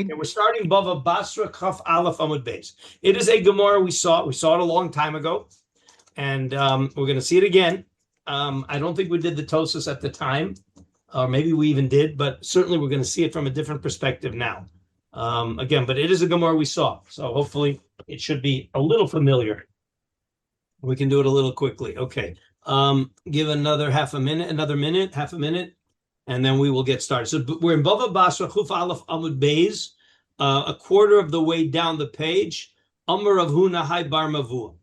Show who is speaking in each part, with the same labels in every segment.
Speaker 1: Okay, we're starting Bava Basra Chaf Aleph Amud Beis. It is a Gemara we saw. We saw it a long time ago, and we're going to see it again. I don't think we did the Tosas at the time, or maybe we even did, but certainly we're going to see it from a different perspective now. Again, but it is a Gemara we saw, so hopefully it should be a little familiar. We can do it a little quickly. Okay, give another half a minute, and then we will get started. So we're in Bava Basra Chuf Aleph Amud Beis, a quarter of the way down the page. Amar Rav Huna Hai Bar Mavua.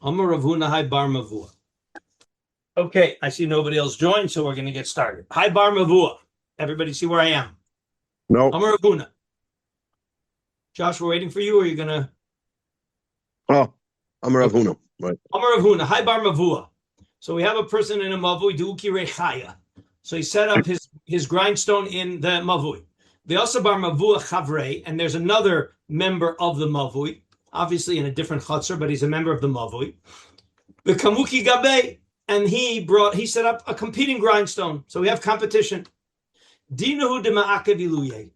Speaker 1: Amar Rav Huna Hai Bar Mavua. Okay, I see nobody else joined, so we're going to get started. Hai Bar Mavua. Everybody see where I am?
Speaker 2: No.
Speaker 1: Amar Rav Huna. Josh, we're waiting for you, or are you going to?
Speaker 2: Oh, Amar Rav Huna. Right.
Speaker 1: Amar Rav Huna Hai Bar Mavua. So we have a person in a mavui, Duki Rechaya. So he set up his grindstone in the mavui. The Asabar Mavua Chavrei, and there's another member of the mavui, obviously in a different chutzner, but he's a member of the mavui. The Kamuki Gabe, and he set up a competing grindstone. So we have competition. Dinahu de Ma'akeviluye.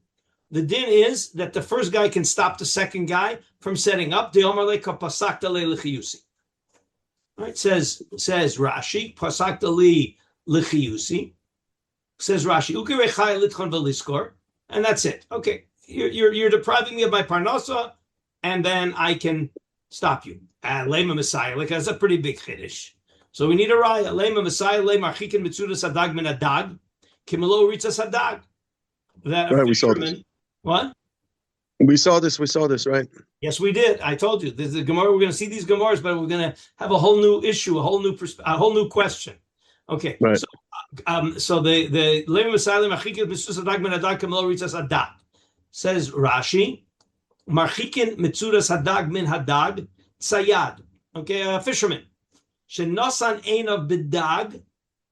Speaker 1: The din is that the first guy can stop the second guy from setting up. De Omarle Kapasakta Lechiyusi. Right, says Rashi, Pasakta li Lechiyusi. Says Rashi, Ukirechai Litchon Veliskor. And that's it. Okay, you're depriving me of my parnasa, and then I can stop you. Lema Messiah, like that's a pretty big chiddush. So we need a raya. Lema Messiah, le marchikin mitzuda sadag min adag, kimelo ritza sadag. That
Speaker 2: right, we saw this.
Speaker 1: What?
Speaker 2: We saw this, right?
Speaker 1: Yes, we did. I told you. This is the Gemara. We're going to see these Gemaras, but we're going to have a whole new issue, a whole new question. Okay,
Speaker 2: right.
Speaker 1: So the Lema Messiah, le marchikin mitzuda sadag min adag, kimelo ritza sadag. Says Rashi, marchikin mitzuda sadag min hadag tzayad. Okay, a fisherman. Shenosan einav bidag.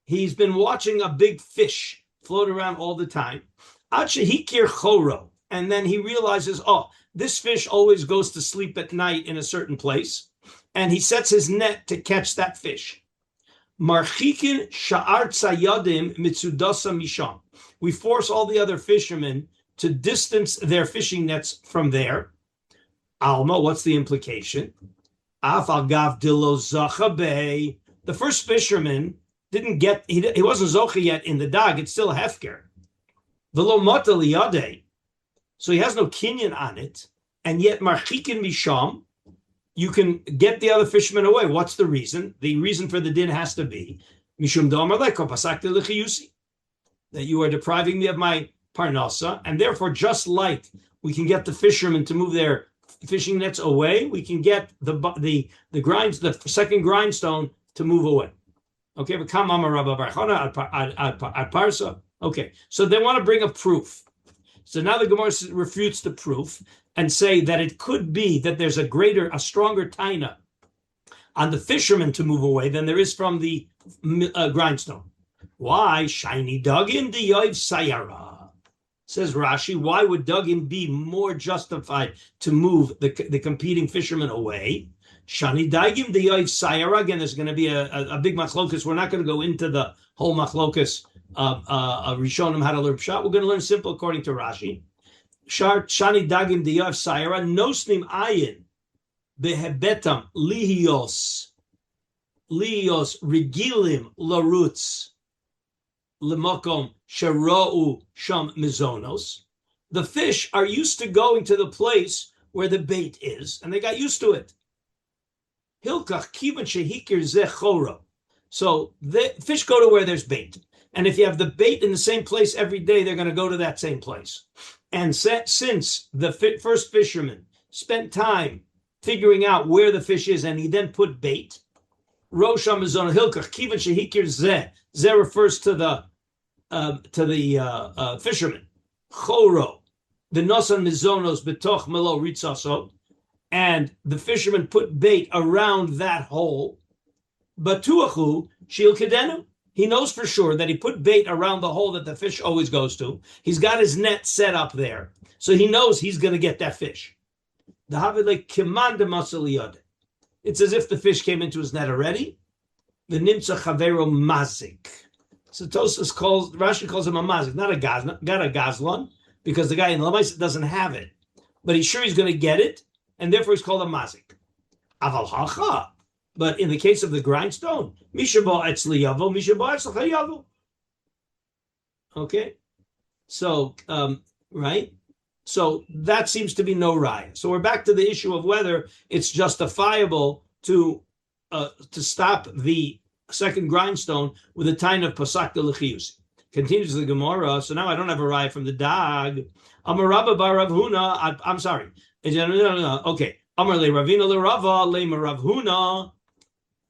Speaker 1: He's been watching a big fish float around all the time. Ad shehikir choro. And then he realizes, oh, this fish always goes to sleep at night in a certain place. And he sets his net to catch that fish. Marchikin sha'ar tzayadim mitzudasa misham. We force all the other fishermen to distance their fishing nets from there. Alma, what's the implication? Afagav dilo zachabe. The first fisherman didn't get, he wasn't zocha yet in the dag, it's still a hefker. Velo mata liyade. So he has no kinyan on it, and yet marchikin misham, you can get the other fishermen away. What's the reason? The reason for the din has to be mishum damar leko pasakte lechiyusi, that you are depriving me of my parnasa, and therefore, just like we can get the fishermen to move their fishing nets away, we can get the second grindstone to move away. Okay, but come parsa. Okay, so they want to bring a proof. So now the Gemara refutes the proof and say that it could be that there's a stronger taina on the fisherman to move away than there is from the grindstone. Why? Shiny dugin the yoiv sayara. Says Rashi, why would Dugin be more justified to move the competing fishermen away? Shani Daigim the Yoiv Sayara. Again, there's going to be a big machlokus. We're not going to go into the whole machlokus of Rishonim how to learn pshat. We're going to learn simple according to Rashi. Shani Daigim the Yoiv Sayara. Nosnim ayin behebetam lihios regilim larutz lemokom sharou sham mizonos. The fish are used to going to the place where the bait is, and they got used to it. Hilkach kivan shehikir zeh choro. So the fish go to where there's bait, and if you have the bait in the same place every day, they're going to go to that same place. And since the first fisherman spent time figuring out where the fish is, and he then put bait, Rosh Hamazon Hilkach kivan shehikir zeh. Zeh refers to the fisherman. Choro, the nosan mizonos betoch melo ritzaso, and the fisherman put bait around that hole. Batuachu shil kedenu. He knows for sure that he put bait around the hole that the fish always goes to. He's got his net set up there, so he knows he's going to get that fish. It's as if the fish came into his net already. The nimtza chavero mazik. So Rashi calls him a mazik, not a gazlan, because the guy in Lamaisa doesn't have it, but he's sure he's going to get it, and therefore he's called a mazik. Aval hacha. But in the case of the grindstone, mishabo etzli yavo, mishabo etzli yavo. Okay, so right, so that seems to be no raya. So we're back to the issue of whether it's justifiable to stop the second grindstone with a time of pasak de l'chiyus. Continues the Gemara. So now I don't have a raya from the dag. Amar Rabba bar Rav Huna. I'm sorry. Okay. Amar le Ravina le Rava le Rav Huna.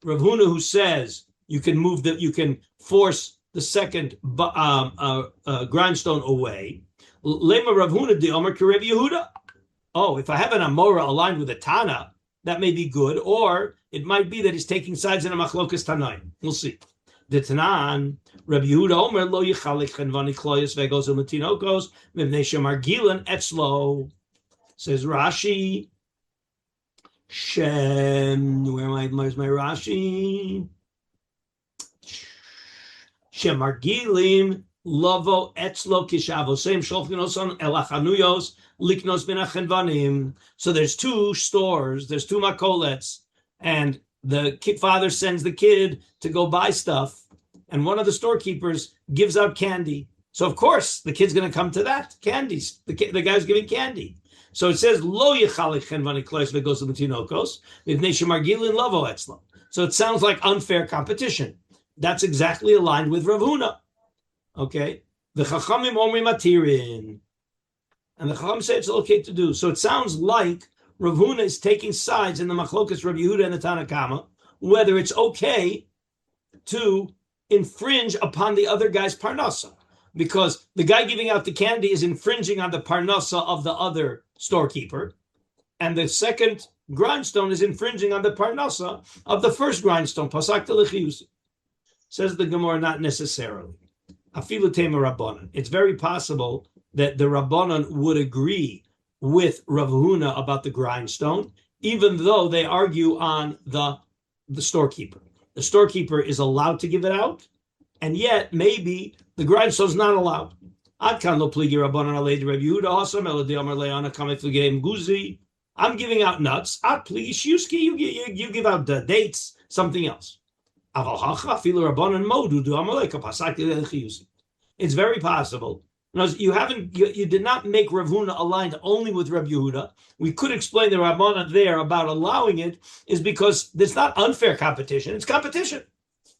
Speaker 1: Rav Huna, who says you can force the second grindstone away. Lema Rav Huna de Amar Kirev Yehuda. Oh, if I have an Amora aligned with a Tana, that may be good, or it might be that he's taking sides in a machlokas Tanaim. We'll see. The Tanan, Rabbi Yehuda Omer lo yichalik chenvani kloyos vegos umatinokos mivnei shemar gilan etzlo. Says Rashi. Where's my Rashi? Shemargilim lovo etzlo kishavosem sholchinoson elachanuyos liknos benachenvanim. So there's two stores, there's two makolets, and the father sends the kid to go buy stuff, and one of the storekeepers gives out candy. So of course the kid's going to come to that candies. The guy's giving candy. So it says lo yichalik chenvani klois vegos umatinokos mivnei shemargilin lovo etzlo. So it sounds like unfair competition. That's exactly aligned with Rav Huna. Okay, the Chachamim omrim matirin, and the Chacham say it's okay to do. So it sounds like Rav Huna is taking sides in the machlokas Rabbi Yehuda and the Tanakama, whether it's okay to infringe upon the other guy's parnasa, because the guy giving out the candy is infringing on the parnasa of the other storekeeper, and the second grindstone is infringing on the parnasa of the first grindstone. Pasak telechiyus. Says the Gemara, not necessarily. Afilu tema Rabbanan. It's very possible that the Rabbanan would agree with Rav Huna about the grindstone, even though they argue on the storekeeper. The storekeeper is allowed to give it out, and yet maybe the grindstone is not allowed. Ad kan lo pligi Rabbanan alei Rabbi Yehuda hasam ela de amar le'ana kamet fligeim guzi. I'm giving out nuts. Ad pligi shiuski. You give out the dates, something else. It's very possible. You did not make Rav Huna aligned only with Rabbi Yehuda. We could explain the Rabbanan there about allowing it is because it's not unfair competition. It's competition.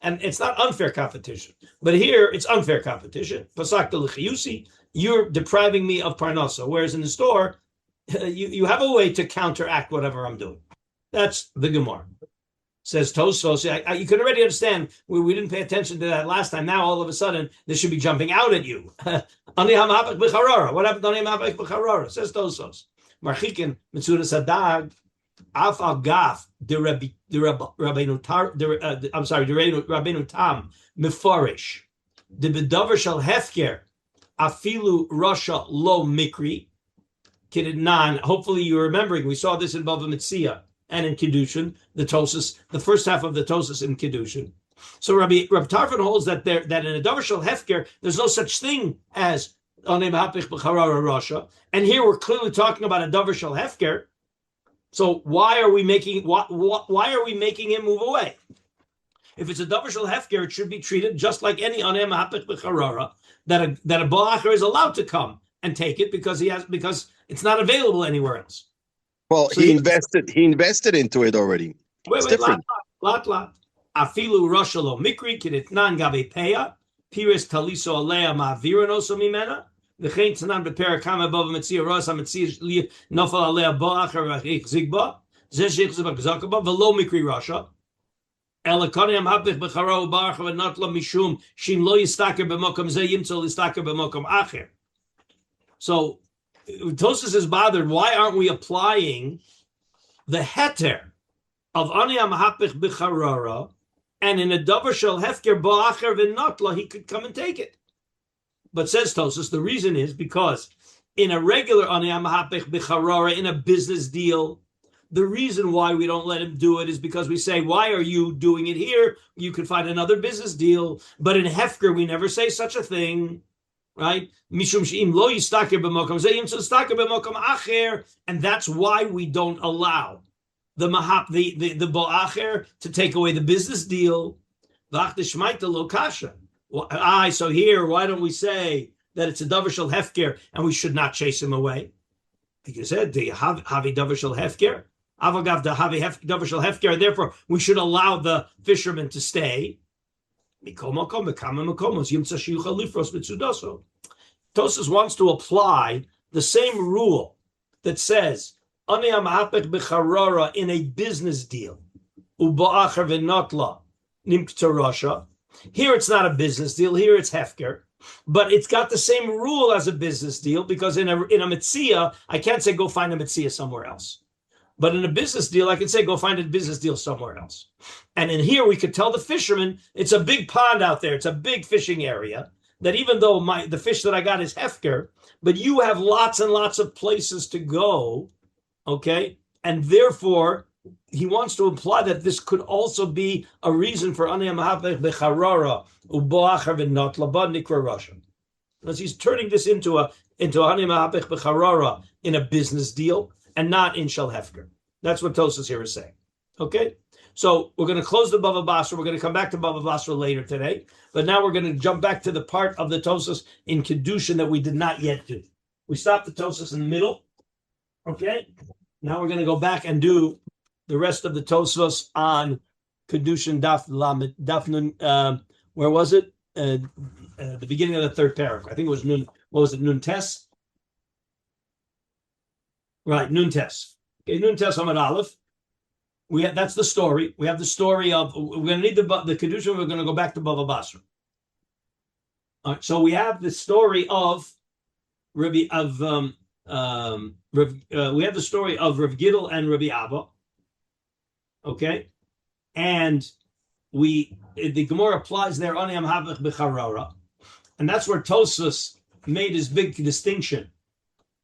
Speaker 1: And it's not unfair competition. But here, it's unfair competition. You're depriving me of parnasa. Whereas in the store, you have a way to counteract whatever I'm doing. That's the Gemara. Says Tosfos, you can already understand, we didn't pay attention to that last time. Now, all of a sudden, this should be jumping out at you. What happened on HaMehapech b'charara? Says Tosfos. Marchikin, Mitzudas Hadag, Af Agaf, the Rabbeinu Tam, Mefarish, the Bedover Shal Hefker, Afilu Rasha Lo Mikri, Kidnan. Hopefully, you're remembering, we saw this in Bava Metzia and in Kiddushin, the Tosas, the first half of the Tosas in Kiddushin. So Rabbi Tarfon holds that in a Dover Shel Hefker, there's no such thing as HaMehapech b'charara Rasha. And here we're clearly talking about a Dover Shel Hefker. So why are we making him move away? If it's a Dover Shel Hefker, it should be treated just like any HaMehapech b'charara, that a Ba'acher is allowed to come and take it because it's not available anywhere else.
Speaker 2: Well, so he invested into it already.
Speaker 1: Wait, lot. Afilu Roshalo Mikri Kiditnan Gabe Peya, Piris Taliso Alea Maviranoso Mimena, the Chain Tanan Bepera Kama Bava Metzia Rosa Metzia Nofal Alea Boacher Zigba, Zeshik Zakaba, Velo Mikri Rasha, Elakoniam Hapich Becharo Barcha and Notla Mishum, Shim Lo Yistaker Bemokam Zayim Tzol Yistaker Bemokam Acher. So Tosas is bothered. Why aren't we applying the heter of Ani HaMehapech b'charara, and in a Dover Shel Hefker Bo'acher v'Notla he could come and take it? But says Tosas, the reason is because in a regular Ani HaMehapech b'charara, in a business deal, the reason why we don't let him do it is because we say, why are you doing it here? You could find another business deal. But in Hefker, we never say such a thing. right? Mishum she'im lo yistaker b'mokom zeh yimtzu yistaker b'mokom acher, and that's why we don't allow the bo'acher to take away the business deal. V'ach d'shmaita lo kasha. So here, why don't we say that it's a davar shel hefker and we should not chase him away? Because said the havi davar shel hefker, avagav the havi davar shel hefker. Therefore, we should allow the fisherman to stay. Tosas wants to apply the same rule that says in a business deal. Here it's not a business deal. Here it's hefker, but it's got the same rule as a business deal because in a mitzia, I can't say go find a mitzia somewhere else. But in a business deal, I can say go find a business deal somewhere else. And in here, we could tell the fisherman it's a big pond out there. It's a big fishing area. That even though the fish that I got is hefker, but you have lots and lots of places to go, okay? And therefore, he wants to imply that this could also be a reason for HaMehapech becharara uboacher v'not labad nikra Russia. Because he's turning this into a HaMehapech becharara in a business deal and not in shel hefker. That's what Tosas here is saying. Okay? So we're going to close the Bava Basra. We're going to come back to Bava Basra later today. But now we're going to jump back to the part of the Tosas in Kedushin that we did not yet do. We stopped the Tosas in the middle. Okay? Now we're going to go back and do the rest of the Tosas on Kedushin Daf Nun, where was it? The beginning of the third paragraph. I think it was Nun. What was it? Nun Tes? Right, Nun Tes. Okay, Nun Tes Amud Aleph. That's the story. We have the story of, we're going to need the Kedushin, we're going to go back to Bava Basra. All right, so we have the story of we have the story of Rav Gidl and Rabbi Abba. Okay? And the Gemara applies there, Ani HaMehapech becharara. And that's where Tosas made his big distinction,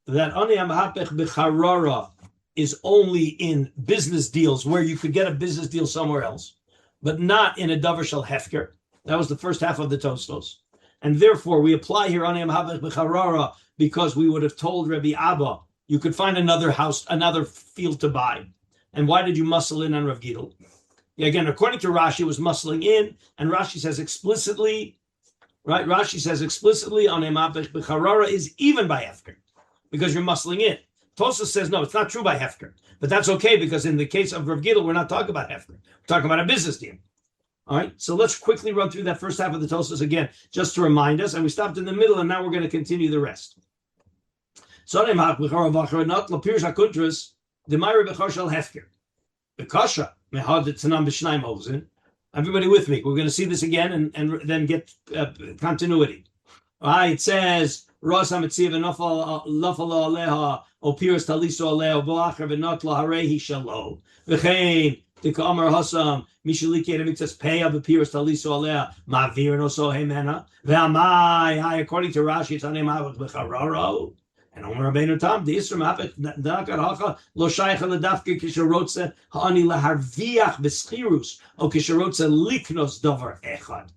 Speaker 1: that Ani HaMehapech becharara is only in business deals where you could get a business deal somewhere else, but not in a davar shel hefker. That was the first half of the Tosfos. And therefore, we apply here on HaMehapech becharara because we would have told Rabbi Abba, you could find another house, another field to buy. And why did you muscle in on Rav Gidl? Again, according to Rashi, it was muscling in, and Rashi says explicitly, right? Rashi says explicitly on HaMehapech becharara is even by hefker, because you're muscling in. Tosas says, no, it's not true by hefker. But that's okay, because in the case of Rav Gidl, we're not talking about hefker. We're talking about a business deal. All right, so let's quickly run through that first half of the Tosas again, just to remind us. And we stopped in the middle, and now we're going to continue the rest. So, everybody with me. We're going to see this again and then get continuity. All right, it says, Ros HaMetziv v'nafal aleha o piras taliso aleha v'acher v'not laharehi shalo v'chein t'ka'amar hasam mishaliki edemitzas peya v'piras taliso aleha ma'avir noso hemena v'amai. According to Rashi, it's Ani HaMehapech becharara. And Omer Rabbeinu Tam, the Yisra Mehapech Dakar Hacha Lo Shaycha Ledafke Kisharotze Ha'ani Laharviach B'Schirus O Kisharotze Liknos Dover Echad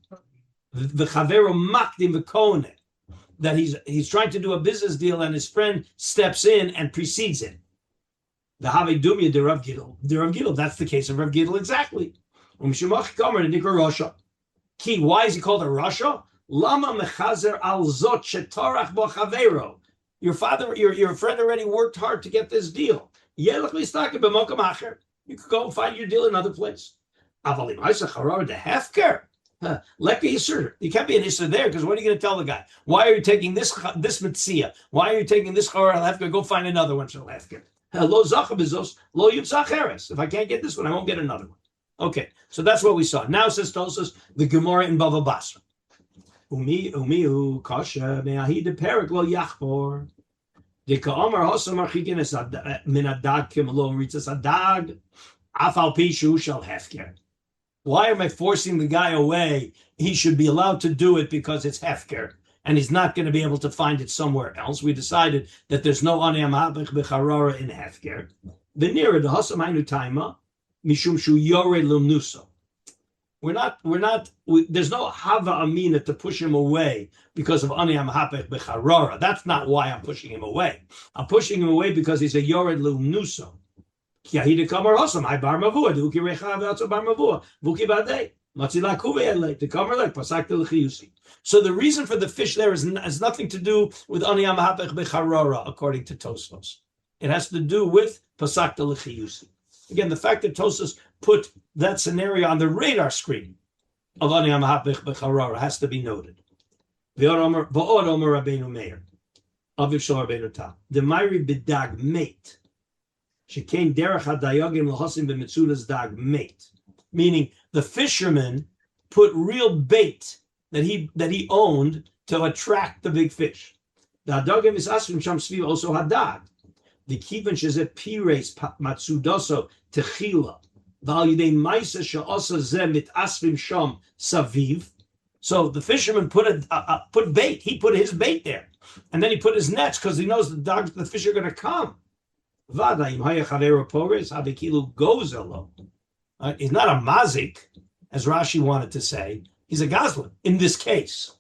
Speaker 1: V'Chavero Makdim V'Kone, that he's trying to do a business deal and his friend steps in and precedes him. The Have Dumya de Rav Gidl. That's the case of Rav Gidl exactly. Umshimach Kamer de Nikra Rasha. Key, why is he called a Rasha? Lama Mechazer Al Zot Shetarach Bo Chavero. Your father, your friend already worked hard to get this deal. You could go and find your deal in another place. You can't be an Isser there, because what are you going to tell the guy? Why are you taking this mitzia? Why are you taking this Charar al-Hefker? Go find another one shel Hefker. If I can't get this one, I won't get another one. Okay, so that's what we saw. Now says Tosas, the Gemara in Bava Basra. Umiu kasha me'ahi de perik lo yachbor. De ka'amar hosam archikin es min adag kimelo ritzas adag afal pishu shel hefker. Why am I forcing the guy away? He should be allowed to do it because it's hefker, and he's not going to be able to find it somewhere else. We decided that there's no Ani HaMehapech becharara in hefker. V'nira de hosam hainu taima mishum shu yore lumnuso. There's no hava amina to push him away because of ani HaMehapech b'charora. That's not why I'm pushing him away. I'm pushing him away because he's a yored l'umnuso. Ki ahida kamar hosam, I bar mavua, duki recha v'atzo bar mavua, vuki badei, matzila kuve elei, the kamar like, pasak l'chiyusi. So the reason for the fish there has nothing to do with ani HaMehapech b'charora, according to Tosfos. It has to do with pasak l'chiyusi. Again, the fact that Tosfos put that scenario on the radar screen of ani HaMehapech b'charora has to be noted. V'od omer Rabbeinu Meir, aviv shel Rabbeinu Tam, d'mayri b'dag mate. Shekain derech hadayogim l'hosim b'mitzudas dag mate, meaning the fisherman put real bait that he owned to attract the big fish. The hadagim is asrim sham sviv also hadag. The kivan shezeh pires matzudoso techila v'al yidei ma'isa she'osa zeh mitasrim sham saviv. So the fisherman put bait. He put his bait there, and then he put his nets because he knows the fish are going to come. He's not a mazik, as Rashi wanted to say. He's a gazlan in this case.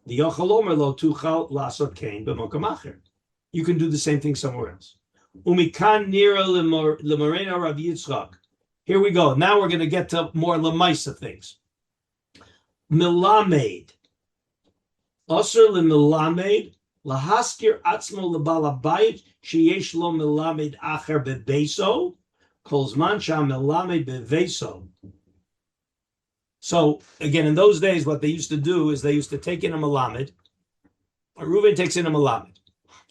Speaker 1: You can do the same thing somewhere else. Here we go. Now we're going to get to more lemaisa things. Milamed. Osir le-milamed. Lahaskir atzmo lebalabayit sheyesh lo milamed acher bebeso. Kol zman sha milamed beveso. So, again, in those days, what they used to do is they used to take in a milamed. Reuven takes in a milamed.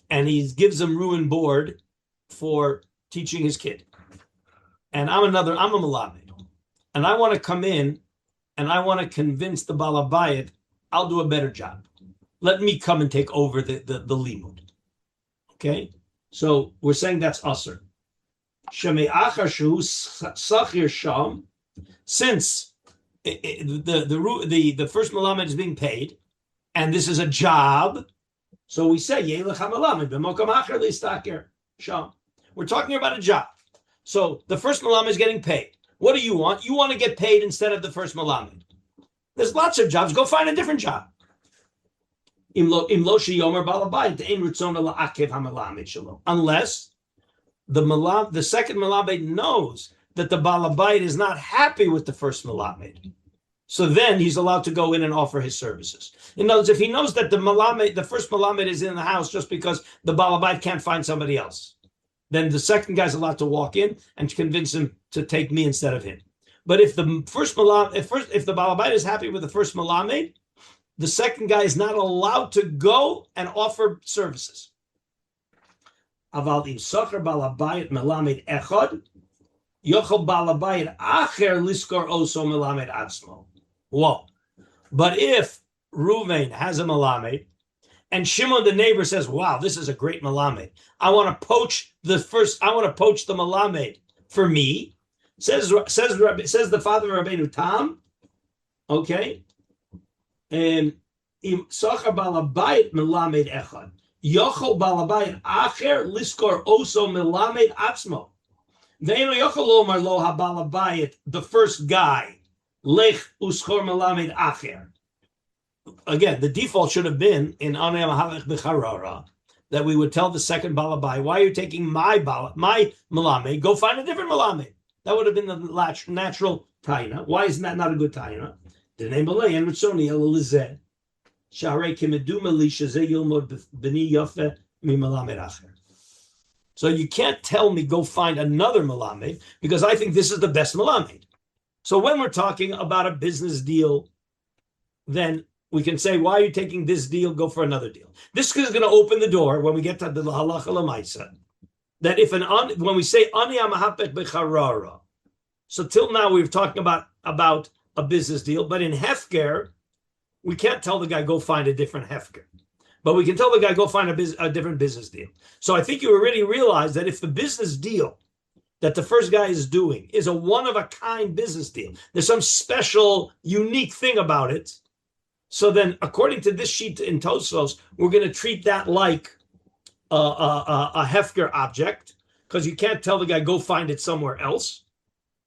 Speaker 1: And he gives him Reuven board for teaching his kid. And I'm a milamed. And I want to come in and I want to convince the balabayit, I'll do a better job. Let me come and take over the limud. Okay? So we're saying that's usher. Shemei achar shehu sachir sham, since the first malamed is being paid, and this is a job, so we say yelech hamalamed b'mokam achar listakir sham. We're talking about a job. So the first malamed is getting paid. What do you want? You want to get paid instead of the first malamed. There's lots of jobs. Go find a different job. Unless the second malamed knows that the balabayit is not happy with the first malamed, so then he's allowed to go in and offer his services. In other words, if he knows that the first malamed is in the house just because the balabayit can't find somebody else, then the second guy's allowed to walk in and convince him to take me instead of him. But if the if the balabayit is happy with the first malamed, the second guy is not allowed to go and offer services. Aval im socher balabayit melamed echad, yochel balabayit acher liskor oso melamed atzmo. Whoa! But if Reuven has a melamed, and Shimon the neighbor says, "Wow, this is a great melamed. I want to poach the melamed for me." Says the father of Rabbeinu Tam. Okay. And im socher balabayit melamed echad, yochel balabayit acher liskor oso melamed atzmo. Ve'eno yochel lomar lo habalabayit, the first guy, lech uskor melamed acher. Again, the default should have been in ani HaMehapech b'charora that we would tell the second balabayit, why are you taking my melamed? Go find a different melamed. That would have been the natural taina. Why isn't that not a good taina? So you can't tell me go find another melamed because I think this is the best melamed. So when we're talking about a business deal, then we can say, why are you taking this deal? Go for another deal. This is going to open the door when we get to the halacha l'maisa that when we say ani HaMehapech b'charara, so till now we've talked about a business deal, but in hefker, we can't tell the guy go find a different hefker, but we can tell the guy go find a different business deal. So I think you already realize that if the business deal that the first guy is doing is a one-of-a-kind business deal, there's some special, unique thing about it, so then according to this sheet in Tosfos, we're going to treat that like a hefker object, because you can't tell the guy go find it somewhere else,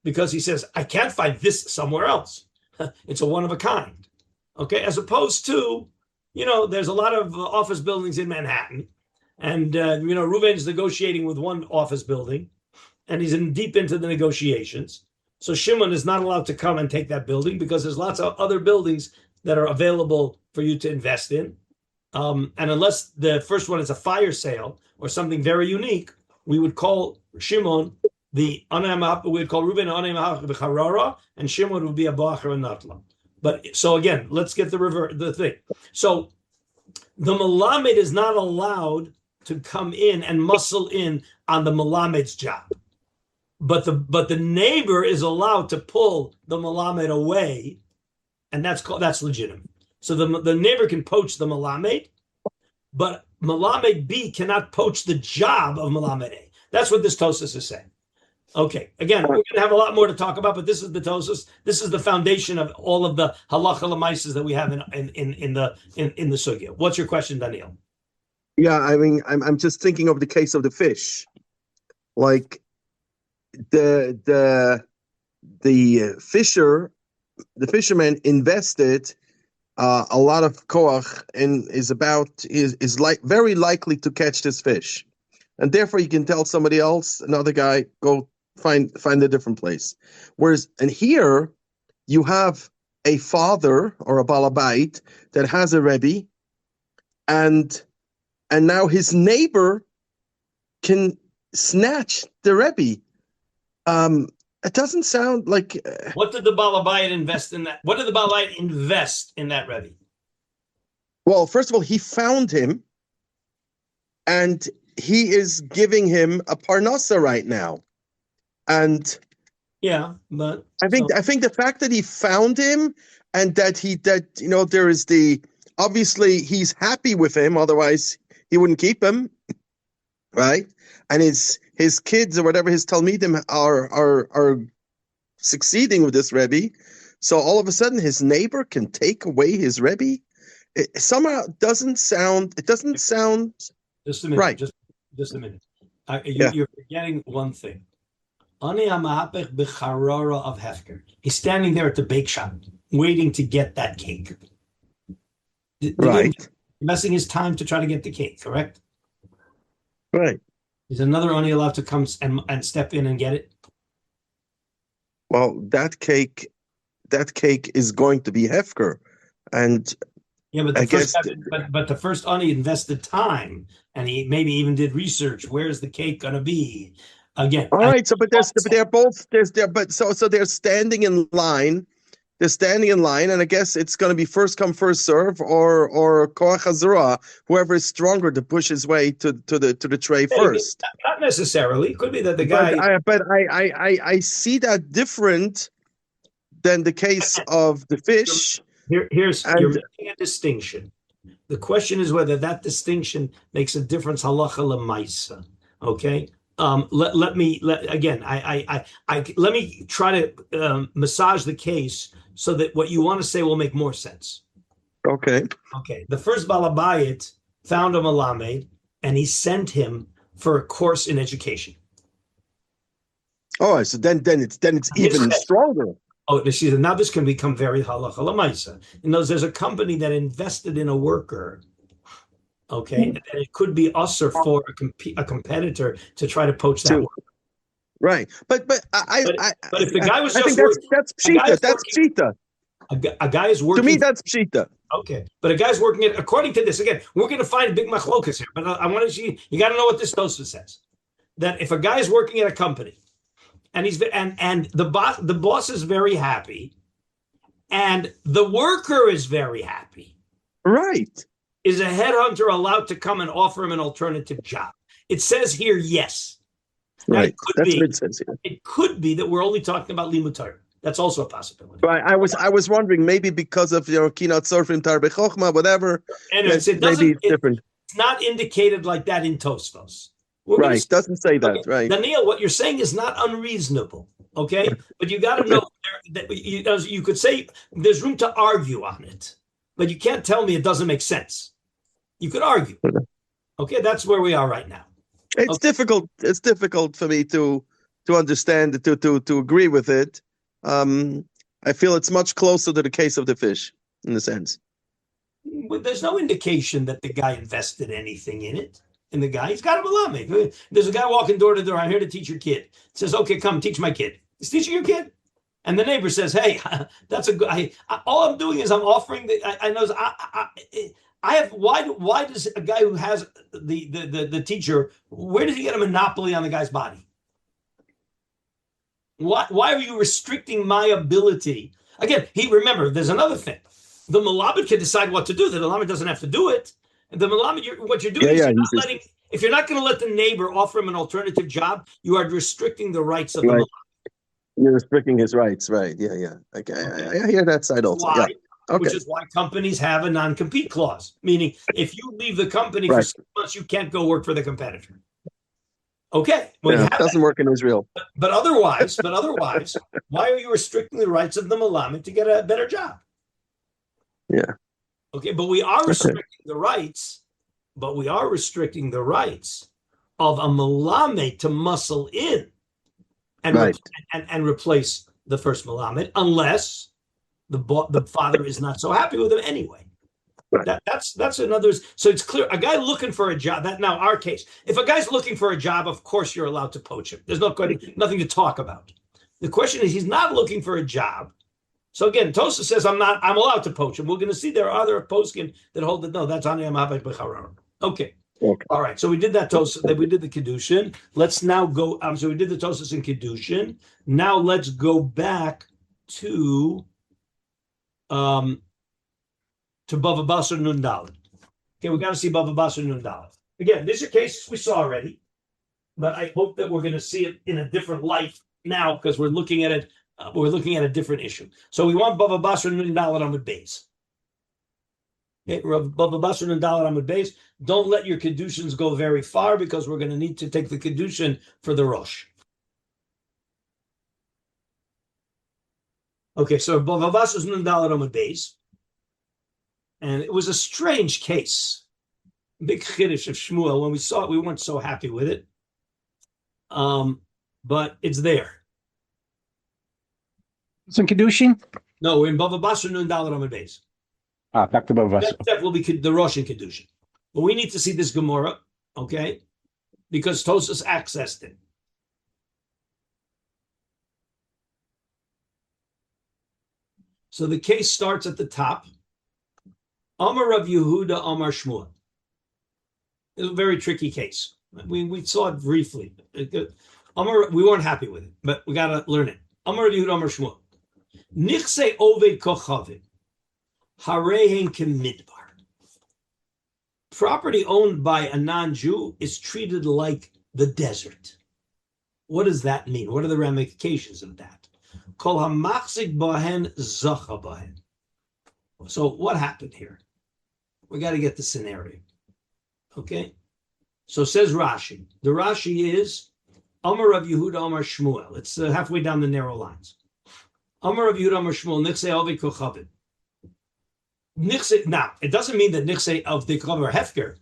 Speaker 1: because he says, I can't find this somewhere else. It's a one of a kind. Okay, as opposed to, there's a lot of office buildings in Manhattan, and Reuven's negotiating with one office building, and he's deep into the negotiations. So Shimon is not allowed to come and take that building because there's lots of other buildings that are available for you to invest in. And unless the first one is a fire sale or something very unique, we would call Shimon we would call Reuven HaMehapech b'charara, and Shimon would be a ba'achar and natla. But so again, let's get the thing. So the Melamed is not allowed to come in and muscle in on the Melamed's job. But the neighbor is allowed to pull the Melamed away, and that's legitimate. So the neighbor can poach the Melamed, but Melamed B cannot poach the job of Melamed A. That's what this Tosas is saying. Okay, again, we're going to have a lot more to talk about, but this is the Tosas. This is the foundation of all of the halacha lemaises that we have in the sugya. What's your question, Daniel?
Speaker 2: Yeah, I mean, I'm just thinking of the case of the fish, like the fisherman invested a lot of koach and is very likely to catch this fish, and therefore you can tell somebody else, another guy, go find a different place. Whereas, and here you have a father or a balabait that has a rebbe, and now his neighbor can snatch the rebbe. It doesn't sound like.
Speaker 1: What did the balabait invest in that? What did the balabait invest in that rebbe?
Speaker 2: Well, first of all, he found him, and he is giving him a parnasa right now. And
Speaker 1: yeah, but
Speaker 2: I think the fact that he found him and that there is obviously he's happy with him, otherwise he wouldn't keep him, right? And his kids or whatever, his talmidim are succeeding with this rebbe. So all of a sudden his neighbor can take away his rebbe. It somehow doesn't sound. It doesn't sound
Speaker 1: just a minute,
Speaker 2: right.
Speaker 1: Just a minute. You're forgetting one thing. Ani HaMehapech b'charara of Hefker. He's standing there at the bake shop, waiting to get that cake.
Speaker 2: Right.
Speaker 1: Investing his time to try to get the cake, correct?
Speaker 2: Right.
Speaker 1: Is another Ani allowed to come and step in and get it?
Speaker 2: Well, that cake is going to be Hefker, and
Speaker 1: yeah, but the first Ani invested time, and he maybe even did research. Where's the cake going to be? Again,
Speaker 2: all right. So, but they're both so they're standing in line. They're standing in line, and I guess it's going to be first come, first serve, or koach hazura, whoever is stronger to push his way to the tray first.
Speaker 1: Not necessarily. It could be that the guy.
Speaker 2: But I see that different than the case of the fish.
Speaker 1: You're making a distinction. The question is whether that distinction makes a difference halacha lemaisa. Okay. Let me try to massage the case so that what you want to say will make more sense.
Speaker 2: Okay.
Speaker 1: The first balabayit found a malamed and he sent him for a course in education.
Speaker 2: Oh, so then it's even stronger.
Speaker 1: Oh, now this can become very halacha lemaisa. There's a company that invested in a worker. Okay, and it could be usher for a competitor to try to poach that worker.
Speaker 2: Right, but
Speaker 1: if the guy was
Speaker 2: I think that's pshita. That's pshita.
Speaker 1: A guy is working.
Speaker 2: To me, that's pshita.
Speaker 1: Okay, but a guy's working it according to this. Again, we're going to find a big machlokas here, but I want to see. You got to know what this Tosfos says. That if a guy is working at a company, and the boss is very happy, and the worker is very happy,
Speaker 2: right?
Speaker 1: Is a headhunter allowed to come and offer him an alternative job? It says here, yes.
Speaker 2: Right. That's what it says here.
Speaker 1: It could be that we're only talking about limud Torah. That's also a possibility.
Speaker 2: Right. I was wondering maybe because of kinat sorfim tarbe chochma, whatever.
Speaker 1: And
Speaker 2: maybe it's different.
Speaker 1: It's not indicated like that in Tosfos.
Speaker 2: Right. Doesn't say that.
Speaker 1: Okay.
Speaker 2: Right.
Speaker 1: Daniel, what you're saying is not unreasonable. Okay, but you got to know that you could say there's room to argue on it, but you can't tell me it doesn't make sense. You could argue. Okay, that's where we are right now.
Speaker 2: It's difficult. It's difficult for me to understand, to agree with it. I I feel it's much closer to the case of the fish, in a sense.
Speaker 1: But there's no indication that the guy invested anything in it. And the guy, he's got a malame. There's a guy walking door to door. I'm here to teach your kid. Says, okay, come teach my kid. He's teaching your kid. And the neighbor says, hey, that's a good. All I'm doing is I'm offering. I have. Why does a guy who has the teacher? Where does he get a monopoly on the guy's body? Why are you restricting my ability? Again, remember. There's another thing. The Malamed can decide what to do. The Malamed doesn't have to do it. The Malamed, what you're doing is if you're not going to let the neighbor offer him an alternative job, you are restricting the rights of the Malamed.
Speaker 2: You're restricting his rights, right? Yeah. Okay, I hear that side also.
Speaker 1: Why?
Speaker 2: Yeah. Okay.
Speaker 1: Which is why companies have a non-compete clause, meaning if you leave the company for 6 months, you can't go work for the competitor. Okay,
Speaker 2: it doesn't work in Israel.
Speaker 1: But otherwise, why are you restricting the rights of the Malamed to get a better job?
Speaker 2: Yeah.
Speaker 1: Okay, but we are restricting the rights. But we are restricting the rights of a Malamed to muscle in and replace the first Malamed, unless the father is not so happy with him anyway. Right. That's another. So it's clear. A guy looking for a job. Now our case. If a guy's looking for a job, of course you're allowed to poach him. There's nothing to talk about. The question is, he's not looking for a job. So again, Tosa says I'm allowed to poach him. We're going to see there are other poskim that hold that no, that's HaMehapech b'charara. Okay. All right. So we did that Tosa. We did the Kiddushin. Let's now go. So we did the Tosas and Kiddushin. Now let's go back to Bava Basra Nun Dalet. Okay, we got to see Bava Basra Nun Dalet. Again, these are cases we saw already, but I hope that we're going to see it in a different light now because we're looking at it. We're looking at a different issue. So we want Bava Basra Nun Dalet on the base. Okay, Bava Basra Nun Dalet on the base. Don't let your Keddushins go very far because we're going to need to take the Keddushin for the Rosh. Okay, so Bava Basra Nun Dalet on the base. And it was a strange case. Big Chiddush of Shmuel. When we saw it, we weren't so happy with it. But it's there.
Speaker 3: It's in Kiddushin?
Speaker 1: No, we're in Bava Basra Nun Dalet on the base.
Speaker 3: Back to Bava Basra.
Speaker 1: That will be the Rosh and Kiddushin. But we need to see this Gemara, okay? Because Tosas accessed it. So the case starts at the top. Amar Rav Yehuda, Amar Shmuel. It's a very tricky case. We saw it briefly. Amar, we weren't happy with it, but we got to learn it. Amar Rav Yehuda, Amar Shmuel. Nichse oved kochavim, harehen kemidbar. Property owned by a non-Jew is treated like the desert. What does that mean? What are the ramifications of that? Kol hamachzik bahen zacha bahen. So what happened here? We got to get the scenario. Okay? So says Rashi. The Rashi is Amar Rav Yehuda Amar Shmuel. It's halfway down the narrow lines. Amar Rav Yehuda Amar Shmuel, Nichse Ovei Kochavim. Now, it doesn't mean that Nichse of the Kochavim are Hefker.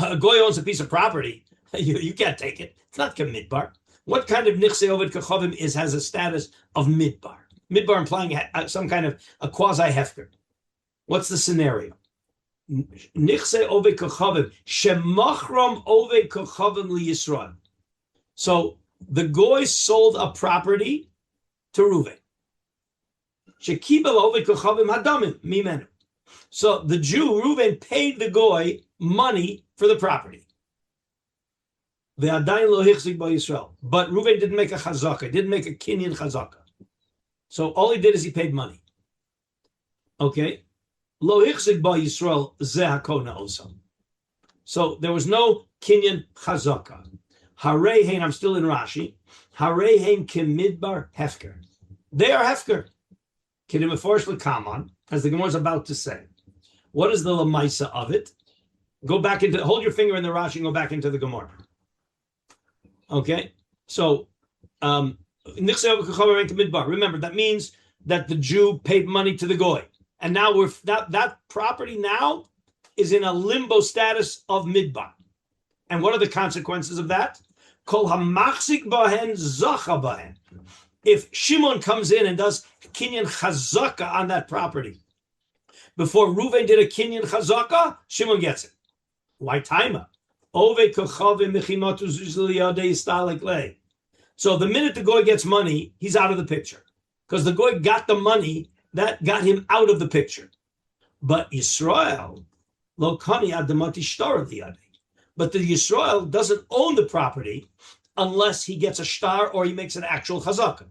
Speaker 1: A goy owns a piece of property. You can't take it. It's not Midbar. What kind of Nichse Ovei Kochavim has a status of Midbar? Midbar implying some kind of a quasi-Hefker. What's the scenario? Nichse Ovei Kochavim. Shemachrom Ovei Kochavim li Yisrael. So the goy sold a property to Reuven. So the Jew, Reuven, paid the goy money for the property. But Reuven didn't make a chazaka, didn't make a kinyan chazaka. So all he did is he paid money. Okay? Lo hichzik ba Yisrael ze hakona osam. So there was no kinyan chazaka. Harehein, I'm still in Rashi. Harehein kimidbar hefker. They are hefker. Kidim Meforsh l'kaman, as the Gemara is about to say. What is the lemaisa of it? Go back into, hold your finger in the Rashi and go back into the Gemara. Okay? So, remember, that means that the Jew paid money to the goy. And now that property now is in a limbo status of midbar. And what are the consequences of that? Kol hamachzik bahen zacha bahen. If Shimon comes in and does Kinyan Chazaka on that property. Before Reuven did a Kinyan Chazaka, Shimon gets it. Why timer? So the minute the goy gets money, he's out of the picture. Because the goy got the money that got him out of the picture. But Yisrael, lo kani adamati shtar of the yadi. But the Yisrael doesn't own the property unless he gets a shtar or he makes an actual chazakah.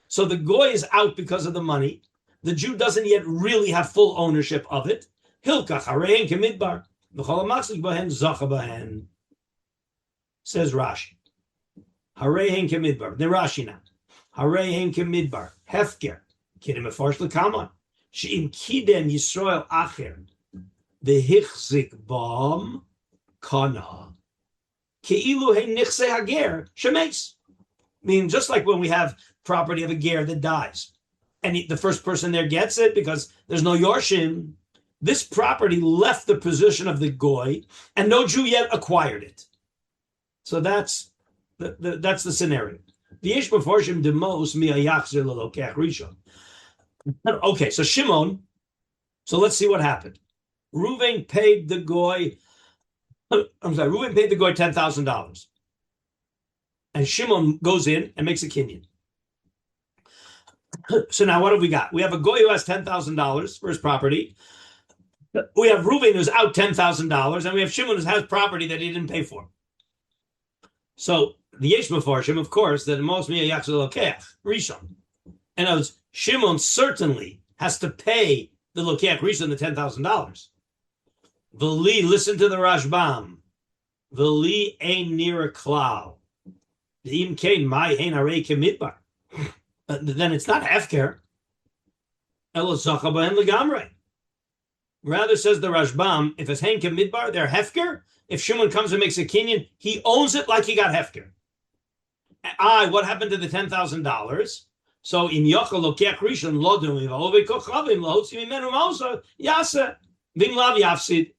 Speaker 1: So the goy is out because of the money. The Jew doesn't yet really have full ownership of it. Hilkach harein kemidbar v'chol hamatzlik bahen zacha bahen. Says Rashi. Harein kemidbar. The Rashi now. Harein kemidbar. Hefker. Kidem efarsh l'kaman. She'im kidem Yisrael acher. The hichzik bam kana. Ke'ilu he nichse hager shemes. Meaning, just like when we have property of a ger that dies, and the first person there gets it because there's no yorshim, this property left the position of the goy, and no Jew yet acquired it. So that's the scenario. Okay, so Shimon. So let's see what happened. Reuven paid the goy. Reuven paid the goy $10,000, and Shimon goes in and makes a kinyan. So now what have we got? We have a goy who has $10,000 for his property. We have Reuven who's out $10,000, and we have Shimon who has property that he didn't pay for. So the yesh mefarshim, of course, that most miyachzul lokeach rishon, and as Shimon certainly has to pay the lokeach rishon the $10,000. V'li, listen to the Rashbam. V'li ein nira klal. V'im kein mai hein harei kemidbar. Then it's not hefker. Elo zacha b'hen legamrei. Rather, says the Rashbam, if it's hein kemidbar, they're hefker. If Shimon comes and makes a kinyan, he owns it like he got hefker. What happened to the $10,000? So in yochel lokeach rishon lo dumi v'ovei kochavim lahotzi mimenu mausa yasa v'im lav yafsid.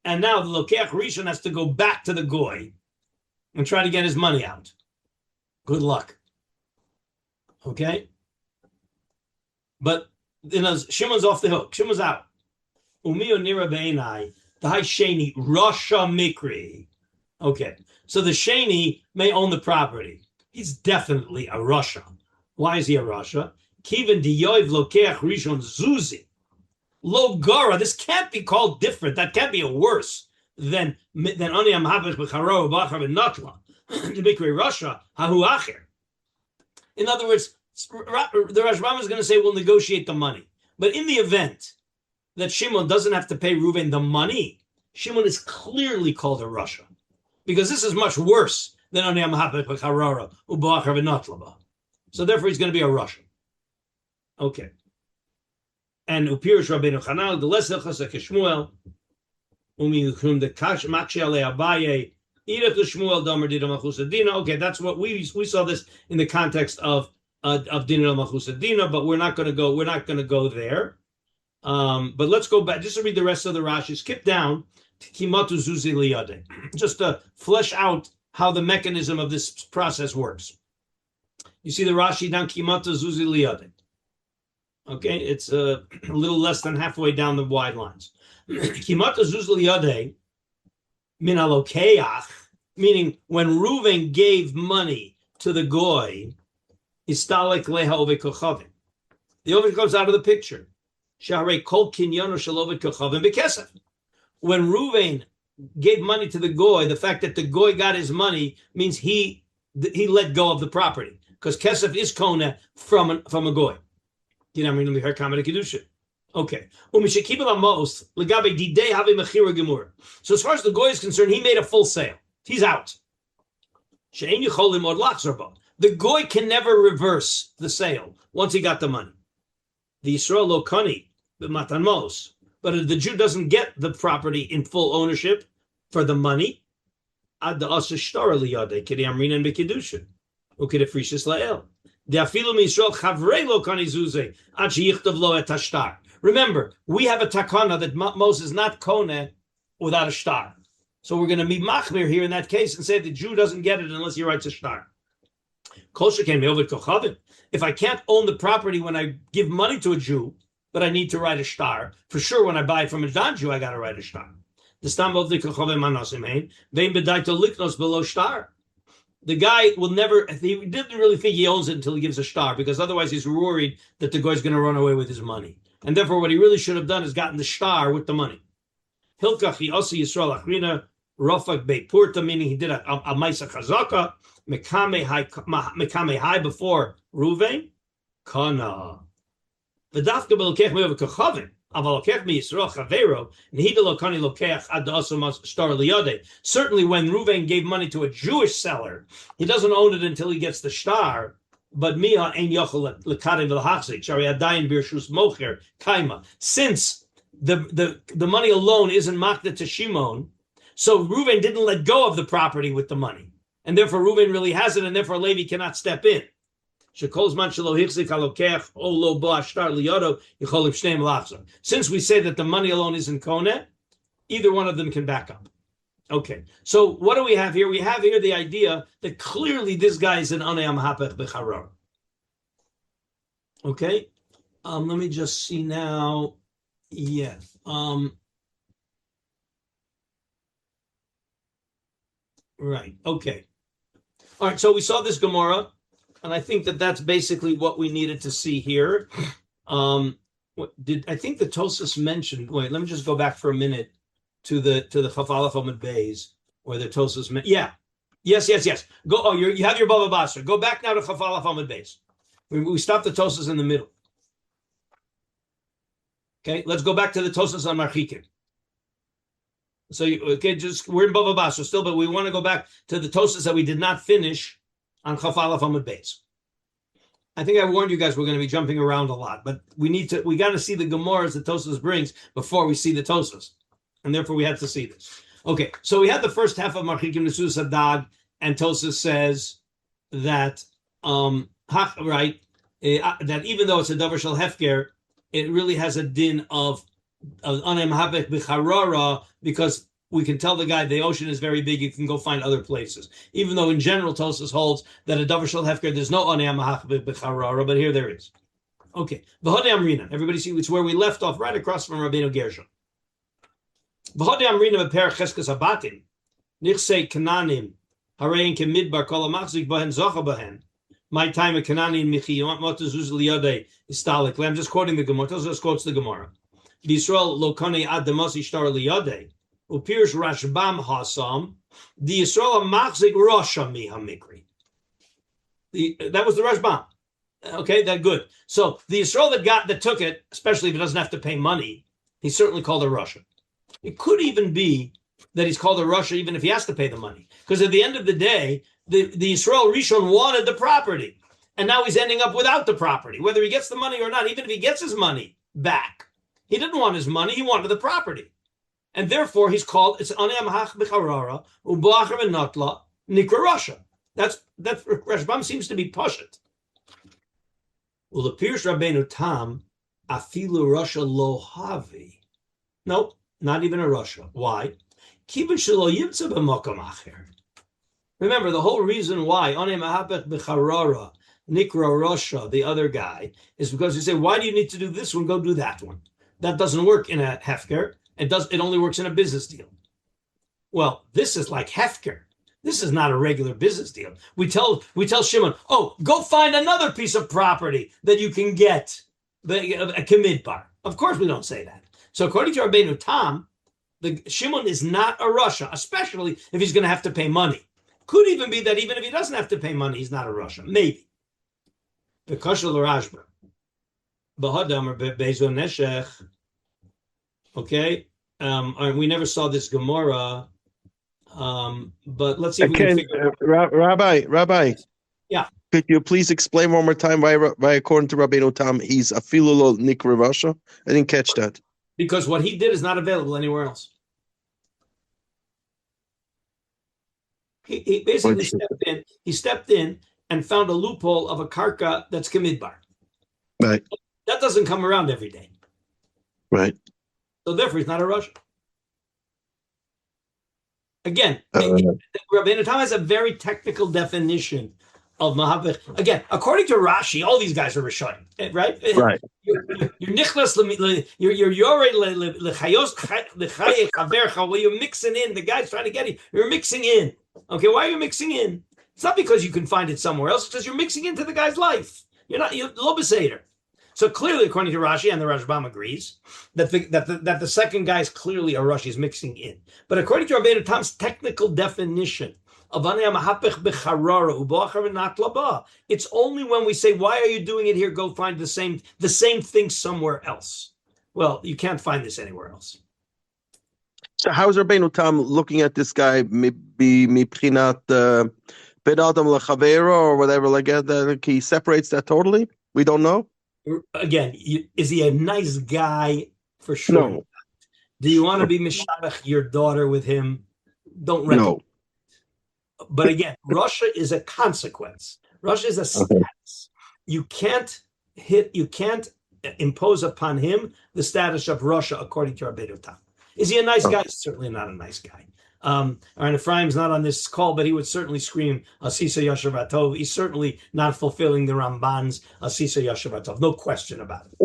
Speaker 1: And now the lokeach rishon has to go back to the goy and try to get his money out. Good luck. Okay? But Shimon's off the hook. Shimon's out. Umiyo nira be'enai. The high sheni Rasha Mikri. Okay, so the sheni may own the property. He's definitely a Rasha. Why is he a Rasha? Kiven diyoiv lokeach rishon zuzi lo gara. This can't be called different. That can't be a worse than ani HaMehapech b'charo b'achar v'natla the Mikri Rasha hahu acher. In other words, the Rashbam is going to say we'll negotiate the money, but in the event that Shimon doesn't have to pay Reuven the money, Shimon is clearly called a Rasha, because this is much worse than ani HaMehapech b'charara u'ba'achar v'natlaba. So therefore, he's going to be a Rasha. Okay. And Upirish Rabbeinu Chanal, the less hilchas Shmuel, umichum the kash makshi alei Abaye, irech Shmuel damer dina machusa dina. Okay, that's what we saw this in the context of dina machusa dina, but we're not going to go there. But let's go back just to read the rest of the Rashi. Skip down to Kimatu Zuzi Liyade, just to flesh out how the mechanism of this process works. You see the Rashi down Kimatu Zuzi Liyade. Okay, it's a little less than halfway down the wide lines. Kimatu Zuzi Liyade min alokeach, meaning when Reuven gave money to the goy, istalek leha ove kochavim. The oven comes out of the picture. When Reuven gave money to the goy, the fact that the goy got his money means he let go of the property, because kesef is kona from a goy. Okay. So as far as the goy is concerned, he made a full sale. He's out. The goy can never reverse the sale once he got the money. The Yisrael lo kani b'matan mos, but if the Jew doesn't get the property in full ownership for the money, ad da'asa shtar liyadei k'di amrinan b'kedushin u'kedefrishis la'el. De'afilu miYisrael chavrei lo kani zuzei ad sheyichtav lo et hashtar. Remember, we have a takana that Moses is not kone without a shtar. So we're going to be machmir here in that case and say the Jew doesn't get it unless he writes a shtar. If I can't own the property when I give money to a Jew, but I need to write a shtar, for sure when I buy it from a non-Jew, I got to write a shtar. The guy will never, he didn't really think he owns it until he gives a shtar, because otherwise he's worried that the guy's going to run away with his money. And therefore what he really should have done is gotten the shtar with the money. Hilkach Yosi Yisrael Achrina Rofak Beit Purta, meaning he did a Maisa Chazaka, Mekame High before Ruvain, Kana. V'dafka b'lokech me'ov kachavim, aval lokech miYisrael chavero, nehida lokani lokech ad asamas shtar liyode. Certainly when Ruvain gave money to a Jewish seller, he doesn't own it until he gets the shtar, but miha ein yochel lekarev l'hachzik, shari adayin birshus mocher kaima. Since the money alone isn't makda to Shimon, so Ruvain didn't let go of the property with the money. And therefore Ruvain really has it, and therefore Levi cannot step in. Since we say that the money alone isn't koneh, either one of them can back up. Okay, so what do we have here? We have here the idea that clearly this guy is an anei HaMehapech b'charar. Okay, let me just see now. Yes. Right. Okay. All right. So we saw this Gemara, and I think that that's basically what we needed to see here. I think the Tosas mentioned? Wait, let me just go back for a minute to the Chaf Aleph Amud Beis, where the Tosas yes. Go. Oh, you have your Bava Basra. Go back now to Chaf Aleph Amud Beis. We stopped the Tosas in the middle. Okay, let's go back to the Tosas on Marchikin. So, we're in Bava Basra still, but we want to go back to the Tosas that we did not finish on Chaf Aleph Amud Beis. I think I warned you guys we're going to be jumping around a lot, but we got to see the Gemaras that Tosas brings before we see the Tosas, and therefore we had to see this. Okay, so we had the first half of Marchikim Nesus Hadag, and Tosas says that that even though it's a davar shel hefker, it really has a din of anei HaMehapech b'charara, because we can tell the guy the ocean is very big, you can go find other places. Even though in general Tosas holds that a davar shel hefker, there's no anei HaMehapech b'charara, but here there is. Okay, v'hodei amrina. Everybody see it's where we left off, right across from Rabbeinu Gershon. V'hodei amrina b'per cheskes habatim nichsei kananim harein kemidbar kol hamachzik bahen zocha bahen. My time of Kanani and Michi Motazuz Liyode Istalik. I'm just quoting the Gemara. Tosas quotes the Gemara. Yisrael lokane ad demasi shtar liyode. Upirs Rashbam hasam. The Yisrael machzik rosha mi hamikri. That was the Rashbam. Okay, that good. So the Yisrael that took it, especially if he doesn't have to pay money, he's certainly called a Russia. It could even be that he's called a Russia even if he has to pay the money, because at the end of the day, the Yisrael Rishon wanted the property, and now he's ending up without the property, whether he gets the money or not. Even if he gets his money back, he didn't want his money; he wanted the property, and therefore he's called it's anei HaMehapech b'charara u'b'achar v'notla nikra Russia. That Rashbam seems to be pashut. U'lepirsh Rabbeinu Tam afilu Russia lo havi. Nope, not even a Russia. Why? Kibun shelo yimtza b'makom acher. Remember, the whole reason why anei HaMehapech b'charara nikra Russia, the other guy, is because you say, why do you need to do this one? Go do that one. That doesn't work in a hefker. It only works in a business deal. Well, this is like hefker. This is not a regular business deal. We tell Shimon, oh, go find another piece of property that you can get a kamidbar. Of course, we don't say that. So according to Rabbeinu Tam, the Shimon is not a Russia, especially if he's going to have to pay money. Could even be that even if he doesn't have to pay money, he's not a Russia. Maybe. The Kashal Rashba. Bahadam Bezo Neshech. Okay. We never saw this Gemara. But let's see if we can figure it out.
Speaker 2: Rabbi.
Speaker 1: Yeah.
Speaker 2: Could you please explain one more time why according to Rabbeinu Tam, he's a filolo nikra Russia? I didn't catch that.
Speaker 1: Because what he did is not available anywhere else. He basically stepped in and found a loophole of a karka that's kamidbar.
Speaker 2: Right.
Speaker 1: That doesn't come around every day.
Speaker 2: Right.
Speaker 1: So therefore, he's not a Russian. Again, Rabbeinu Tam has a very technical definition of Mahapech. Again, according to Rashi, all these guys are Rishonim, right?
Speaker 2: Right.
Speaker 1: You're nichlas, you're yored lechayos lechaye chavercha. Where you're mixing in, the guy's trying to get you. You're mixing in. Okay, why are you mixing in? It's not because you can find it somewhere else. It's because you're mixing into the guy's life. You're lo beseder. So clearly, according to Rashi, and the Rashbam agrees that the second guy is clearly a Rashi is mixing in. But according to Rabbeinu Tam's technical definition of HaMehapech b'charara u'b'achar not laba, it's only when we say, "Why are you doing it here? Go find the same thing somewhere else." Well, you can't find this anywhere else.
Speaker 2: So how is Rabbeinu Tam looking at this guy? Maybe mipchinat ben adam lechavero or whatever like that. He separates that totally. We don't know.
Speaker 1: Again, is he a nice guy? For sure.
Speaker 2: No.
Speaker 1: Do you want to be mishabach your daughter with him? Don't reckon.
Speaker 2: No.
Speaker 1: But again, Russia is a consequence. Russia is a status. You can't impose upon him the status of Russia according to Rabbeinu Tam. Is he a nice guy? Certainly not a nice guy. And Ephraim's not on this call, but he would certainly scream Asisa Yashav Atov. He's certainly not fulfilling the Ramban's Asisa Yashav Atov. No question about it.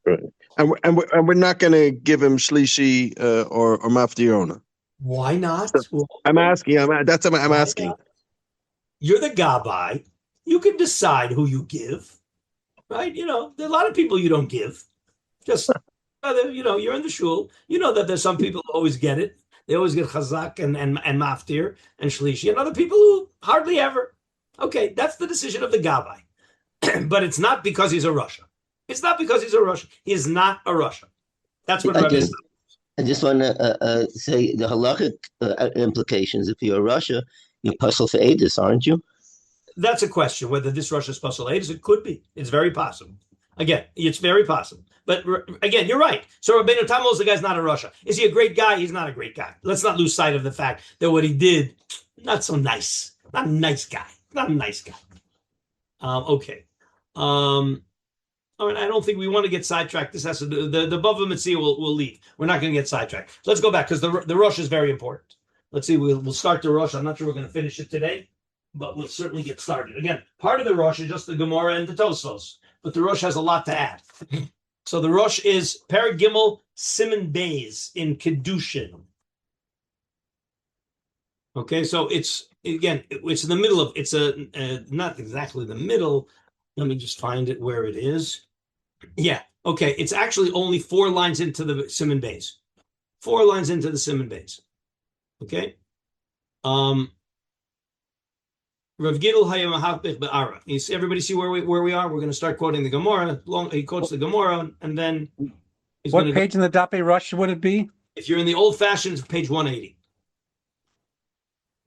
Speaker 2: Right. And we're not going to give him Shlishi or Maftirona.
Speaker 1: Why not?
Speaker 2: So, I'm asking. I'm asking.
Speaker 1: You're the gabbai. You can decide who you give, right? There are a lot of people you don't give. Just you're in the shul. You know that there's some people who always get it. They always get chazak and maftir and shlishi, and other people who hardly ever. Okay, that's the decision of the gabbai. But it's not because he's a Russia. It's not because he's a Russia. He is not a Russia. That's what Rabbi said.
Speaker 4: I just want to say the halachic implications. If you're a Russia, you're puzzle for Adis, aren't you?
Speaker 1: That's a question. Whether this Russia is puzzle Adis, it could be. It's very possible. Again, it's very possible. But again, you're right. So Rabbeinu Tam knows the guy's not a Russia. Is he a great guy? He's not a great guy. Let's not lose sight of the fact that what he did, not so nice. Not a nice guy. Not a nice guy. Okay. All right, I don't think we want to get sidetracked. This has to do the Bava Metzia will leave. We're not going to get sidetracked. Let's go back because the Rosh is very important. Let's see. We'll start the Rosh. I'm not sure we're going to finish it today, but we'll certainly get started. Again, part of the Rosh is just the Gemara and the Tosfos, but the Rosh has a lot to add. So the Rosh is Perek Gimel Siman Beis in Kedushin. Okay, so it's in the middle of not exactly the middle. Let me just find it where it is. Yeah, okay. It's actually only 4 lines into the Siman Beis. 4 lines into the Siman Beis. Okay. Rav Gidel HaMehapech be'ara. Everybody see where we are? We're going to start quoting the Gemara. He quotes the Gemara, and then
Speaker 3: what page in the Dapei Rosh would it be?
Speaker 1: If you're in the old fashioned, page 180.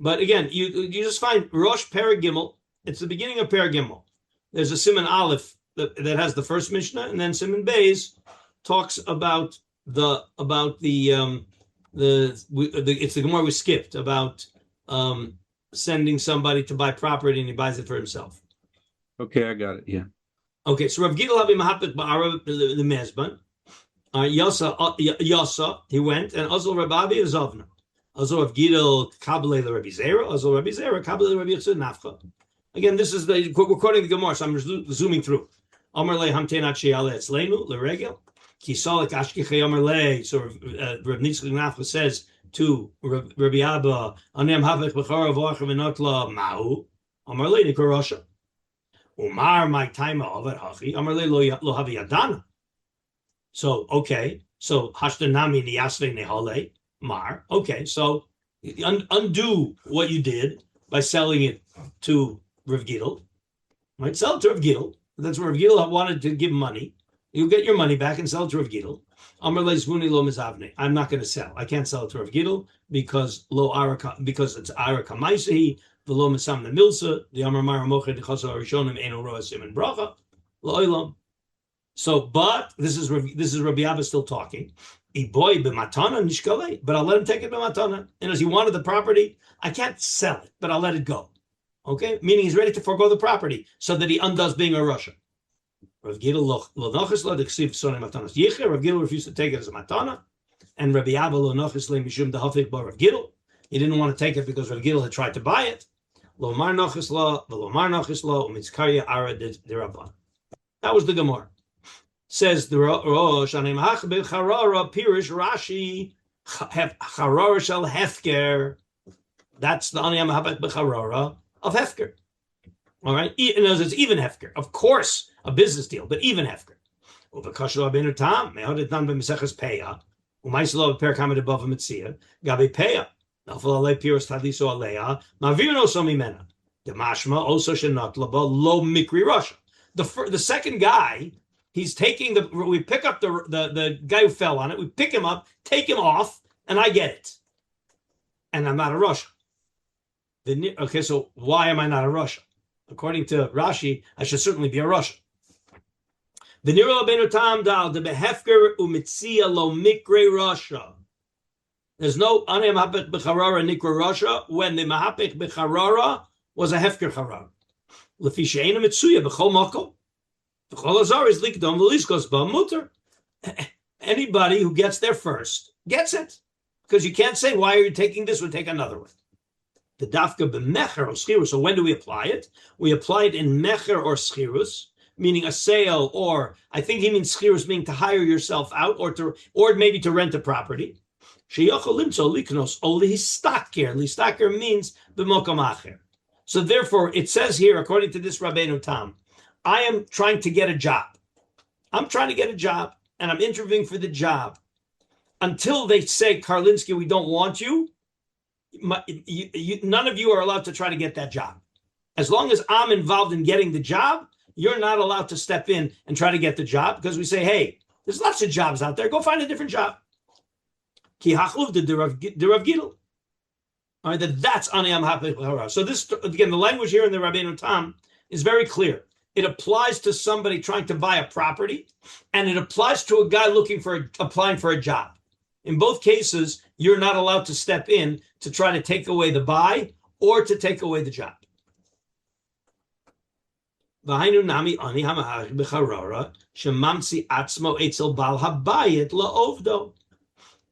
Speaker 1: But again, you just find Rosh Perek Gimel. It's the beginning of Perek Gimel. There's a Siman Aleph that has the first Mishnah, and then Siman Beis talks about the it's the Gemara we skipped about sending somebody to buy property and he buys it for himself.
Speaker 3: Okay, I got it. Yeah.
Speaker 1: Okay, so Rav Gidel HaMehapech be'ara the Mezban. Yasa, he went, and Azul Rabbi Azovna. Azul Rav Gidel Kabbalei Rabbi Zera, Azul Rabbi Zera Kabbalei Rabbi Yitzchak Nafcha. Again, this is we're quoting the Gemara, so I'm just zooming through. Amar le hamtenat sheyale etzleinu leregel kisalek ashkichei amar le. So Rav Yitzchak Nafcha says to Rabbi Abba, Anem havech b'chara v'achar v'notla ma'u amar le nikorosha. Umar my time avet hachi amar le lo havi yadana. So okay, so hashtanami niyasve nehale mar. Okay, so undo what you did by selling it to Rav Gidel, right? Sell it to Rav Gidel. That's where Rav Gidel wanted to give money. You get your money back and sell it to Rav Gidel. Amar le'zvuni lo mizavne. I'm not going to sell. I can't sell it to Rav Gidel because it's ara kamaisehi v'lo misamna milsa. The Amar Mara Moche Dechasa Arishonim Eino Roa Siman Bracha Lo'ilam. So, but this is Rabbi Abba still talking. Boy b'matana nishkale, but I'll let him take it b'matana. And as he wanted the property, I can't sell it, but I'll let it go. Okay, meaning he's ready to forego the property so that he undoes being a Russia. Rav Gidel refused to take it as a matana, and Rabbi Abba lo nochis le mishum dehafik bar Rav Gidel. He didn't want to take it because Rav Gidel had tried to buy it. Lomar Nochis Lo, Velomar Nochis Lo, Umitzkarya Ara Dirabban. That was the Gemara. Says the Rosh, HaMehapech B'Charara, Pirish Rashi, Charara Shel Hefker. That's the HaMehapech B'Charara of Hefker. All right? In other words, it's even Hefker. Of course, a business deal, but even Hefker. Uvakashu Rabbeinu Tam, Mehodet Nan B'Meseches Peya, Umaislo B'Per Kamed Above Mitzia, Gabi Peya. Nafal Alei Piros Tadliso Aleya, Mavir No Somimena. Demashma also Shenat Laba Lo Mikri Russia. The second guy, he's taking we pick up the guy who fell on it, we pick him up, take him off, and I get it. And I'm not a Russia. Okay, so why am I not a Russia? According to Rashi, I should certainly be a Russia. The Niro Rabbeinu Tam Dal, the Behefker Umitzia Lo Mikre Russia. There's no HaMehapech B'Charara Nikra Russia when the Mahapech B'Charara was a Hefker Charara. Lefi she'ena mitzuya b'chol makom, b'chol azar is likdom v'liskos b'muter. Anybody who gets there first gets it, because you can't say, why are you taking this? We'll take another one. The dafka b'mecher or schirus. So when do we apply it? We apply it in mecher or schirus, meaning a sale, or I think he means schirus, meaning to hire yourself out, or maybe to rent a property. Sheyochol limtzo liknos oli histaker. Listaker means b'mokom acher. So therefore, it says here, according to this Rabbeinu Tam, I am trying to get a job. I'm trying to get a job, and I'm interviewing for the job. Until they say, Karlinsky, we don't want you, none of you are allowed to try to get that job. As long as I'm involved in getting the job, you're not allowed to step in and try to get the job, because we say, hey, there's lots of jobs out there. Go find a different job. Ki hachluv de Rav Gidl. All right, that's ani HaMehapech B'Charara. So this, again, the language here in the Rabbeinu Tam is very clear. It applies to somebody trying to buy a property, and it applies to a guy applying for a job. In both cases, you're not allowed to step in to try to take away the buy or to take away the job. V'hainu nami ani HaMehapech B'Charara shemamtzi atzmo etzel bal habayit la'ovdo.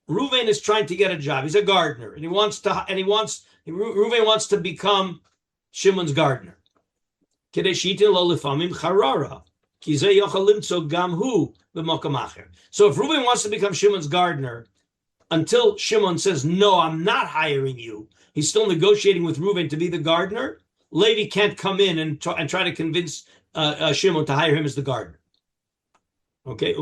Speaker 1: Reuven is trying to get a job. He's a gardener, and Reuven wants to become Shimon's gardener. So if Reuven wants to become Shimon's gardener, until Shimon says, no, I'm not hiring you, he's still negotiating with Reuven to be the gardener, Levi can't come in and try to convince Shimon to hire him as the gardener. Okay,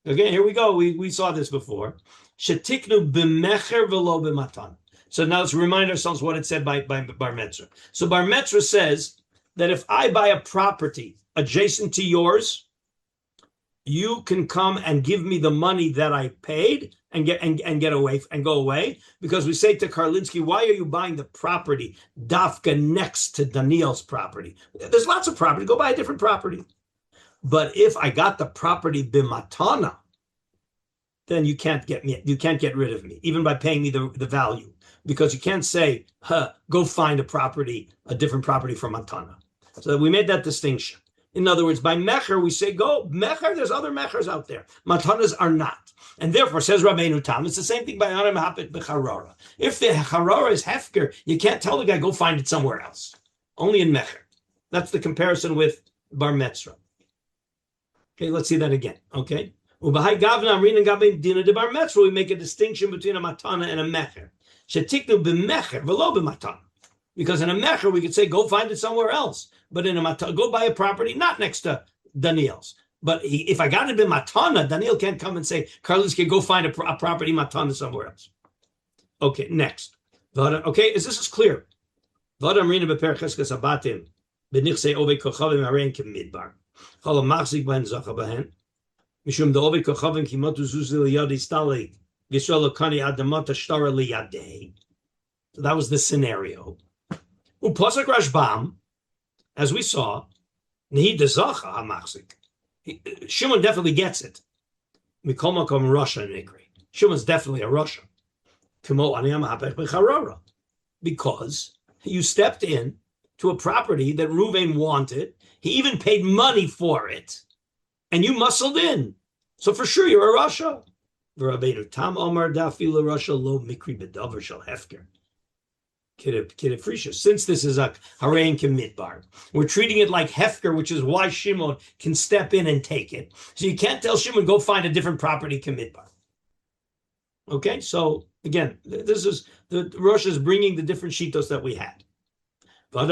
Speaker 1: again, here we go. We saw this before. Shetiknu b'mecher v'lo b'matan. So now let's remind ourselves what it said by Bar Metzra. So Bar Metzra says that if I buy a property adjacent to yours, you can come and give me the money that I paid and get away and go away, because we say to Karlinsky, why are you buying the property dafka next to Daniel's property? There's lots of property. Go buy a different property. But if I got the property b'matana, then you can't get rid of me, even by paying me the value, because you can't say, go find a different property for matana. So we made that distinction. In other words, by mecher, we say, go mecher, there's other mechers out there. Matanas are not. And therefore, says Rabbeinu Tam, it's the same thing by HaMehapech B'Charara. If the Charara is hefker, you can't tell the guy, go find it somewhere else. Only in mecher. That's the comparison with Bar Metzra. Okay, let's see that again. Okay. We make a distinction between a matana and a mecher. Because in a mecher, we could say, go find it somewhere else. But in a matana, go buy a property not next to Daniel's. But if I got it in matana, Daniel can't come and say, Carlos can go find a property matana somewhere else. Okay, next. Okay, is this clear? So that was the scenario. As we saw, Shimon definitely gets it. Shimon's definitely a Russia. Because you stepped in to a property that Reuven wanted. He even paid money for it. And you muscled in. So for sure, you're a Russia. V'Rabbeinu Tam Omar Dafila Russia Lo Mikri Bedavar Shel Hefker. Since this is a Harein Midbar, we're treating it like Hefker, which is why Shimon can step in and take it. So you can't tell Shimon, go find a different property Midbar. Okay, so again, this is the Rosh is bringing the different shitos that we had. What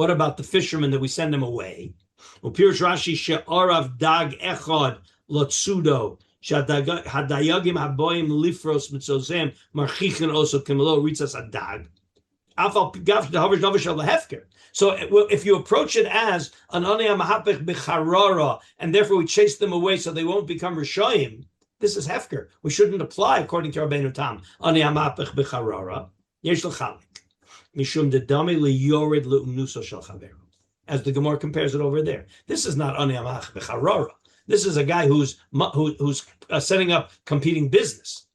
Speaker 1: about the fishermen that we send them away? Rashi she'arav dag echad lotsudo hadayagim haboim lifros mitzozem marchichin also kemelo ritzas adag. So if you approach it as an HaMehapech b'charara, and therefore we chase them away so they won't become Rishoyim, this is Hefker. We shouldn't apply according to Rabbeinu Tam. HaMehapech b'charara, yesh l'chalik. Mishum dedami liyored le'umnuso shel chaveru. As the Gemara compares it over there. This is not HaMehapech b'charara. This is a guy who's setting up competing business.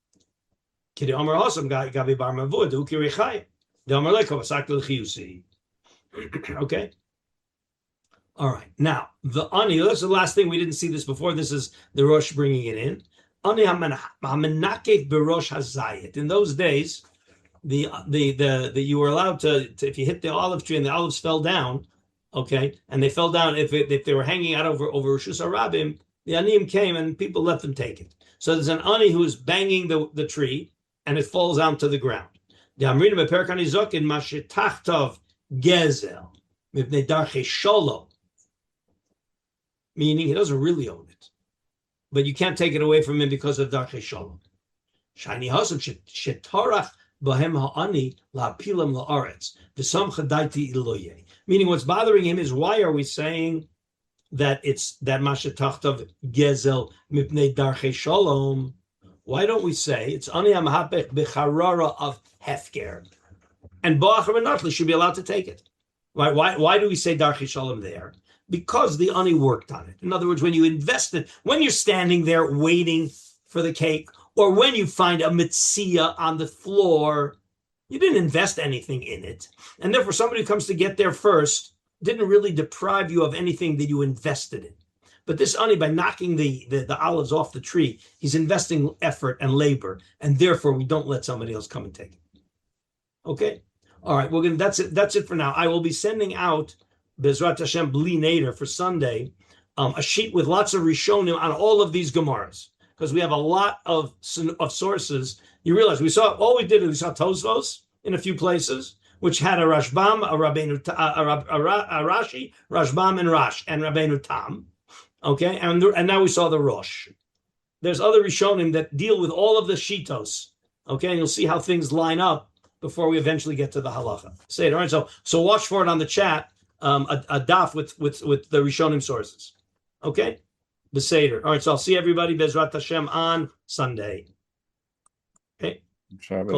Speaker 1: Kidei Amar Hasam Gabi Bar Mavud Ukiri Chayim. Okay. All right. Now, the ani, that's the last thing. We didn't see this before. This is the Rosh bringing it in. Ani hamenakek berosh hazayit. In those days, the you were allowed to if you hit the olive tree and the olives fell down, okay, and they fell down if they were hanging out over Rishus Harabim, the aniyim came and people let them take it. So there's an ani who's banging the tree and it falls down to the ground. The Amrina bePerak Hanizokin Mashetachtov Gezel Mipnei Darchei Shalom, meaning he doesn't really own it, but you can't take it away from him because of Darchei Shalom. Shani Hasam Shetarach Bahem Ha'ani La'Pilam La'aretz V'Sam Chadaiti Iloye. Meaning, what's bothering him is why are we saying that it's that Mashetachtov Gezel Mipnei Darchei Shalom? Why don't we say it's Ani HaMehapech b'charara of Hefker, and Bo'achar Menachli should be allowed to take it? Why do we say Darchei Shalom there? Because the Ani worked on it. In other words, when you invest it, when you're standing there waiting for the cake, or when you find a mitzia on the floor, you didn't invest anything in it. And therefore, somebody who comes to get there first didn't really deprive you of anything that you invested in. But this ani, by knocking the olives off the tree, he's investing effort and labor, and therefore we don't let somebody else come and take it. Okay, all right. That's it. That's it for now. I will be sending out Bezrat Hashem Bli Nader for Sunday, a sheet with lots of Rishonim on all of these Gemaras, because we have a lot of sources. You realize we saw Tosfos in a few places, which had a Rashbam, a Rashi, Rashbam and Rash, and Rabbeinu Tam. Okay, and now we saw the Rosh. There's other Rishonim that deal with all of the Shitos. Okay, and you'll see how things line up before we eventually get to the Halacha. Say it, all right? So watch for it on the chat, a daf with the Rishonim sources. Okay, the Seder. All right, so I'll see everybody Bezrat Hashem on Sunday. Okay.
Speaker 3: Shabbos.